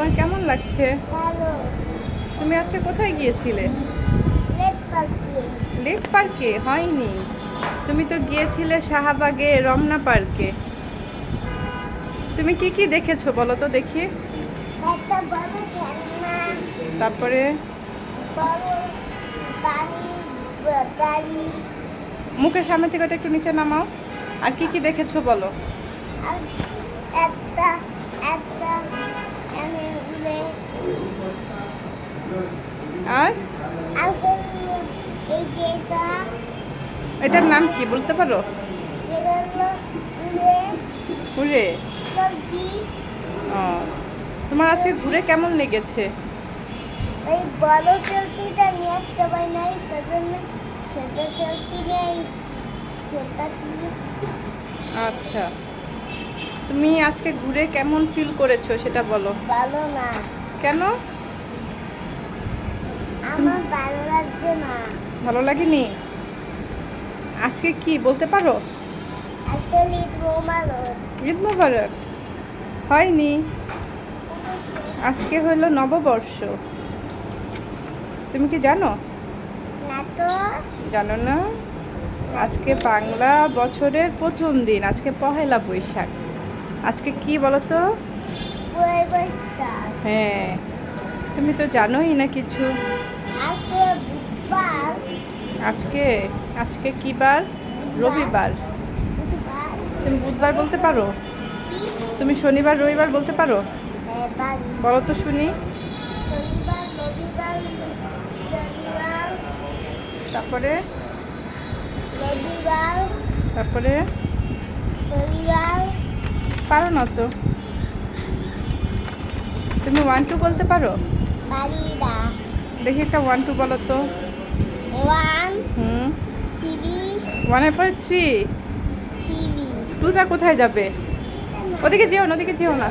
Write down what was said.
তোমার কেমন লাগছে? ভালো। তুমি আজকে কোথায় গিয়েছিলে? লেক পার্কে। লেক পার্কে হয়নি, তুমি তো গিয়েছিলে শাহবাগে, রমনা পার্কে। তুমি কি কি দেখেছো বলো তো দেখি। একটা বড় খেলনা, তারপরে বড় বাড়ি, গাড়ি, মুখের সামনে থেকে ওটা একটু নিচে নামাও। আর কি কি দেখেছো বলো। আর একটা একটা এনে উড়ে, আর আর হলো এই যে এটার নাম কি বলতে পারো? এটা হলো উড়ে ঘুরে। চলতি। ও, তোমার আজকে ঘুরে কেমন লেগেছে? ওই বড় চলতিটা নিয়ে আসতে পারি নাই, সেজন্য ছোট চলতি নেই, ছোটটা ছিল। আচ্ছা, তুমি আজকে ঘুরে কেমন ফিল করেছো সেটা বলো। ভালো না, কেন? আমার ভালো লাগছে না। ভালো লাগেনি? আজকে কি বলতে পারো? একটা লিড রোমালো। ঈদ মোবারক হয়নি, আজকে হলো নববর্ষ। তুমি কি জানো? না তো। জানো না? আজকে বাংলা বছরের প্রথম দিন, আজকে পহেলা বৈশাখ। আজকে কি বলো তো? হ্যাঁ, তুমি তো জানোই না কিছু। আজকে বুধবার। আজকে আজকে কি বার? রবিবার। বুধবার। তুমি বুধবার বলতে পারো? কি? তুমি শনিবার রবিবার বলতে পারো? হ্যাঁ, পারি। বলো তো শুনি। শনিবার, রবিবার, শনিবার, তারপরে রবিবার, তারপরে শনিবার, পারো না তো। তুমি 1 2 বলতে পারো? পারি না। দেখি একটা 1 2 বলো তো। 1, হুম, 3, 1 এর পরে 3। 3, 2টা কোথায় যাবে? ওদিকে যেও না, ওদিকে যেও না।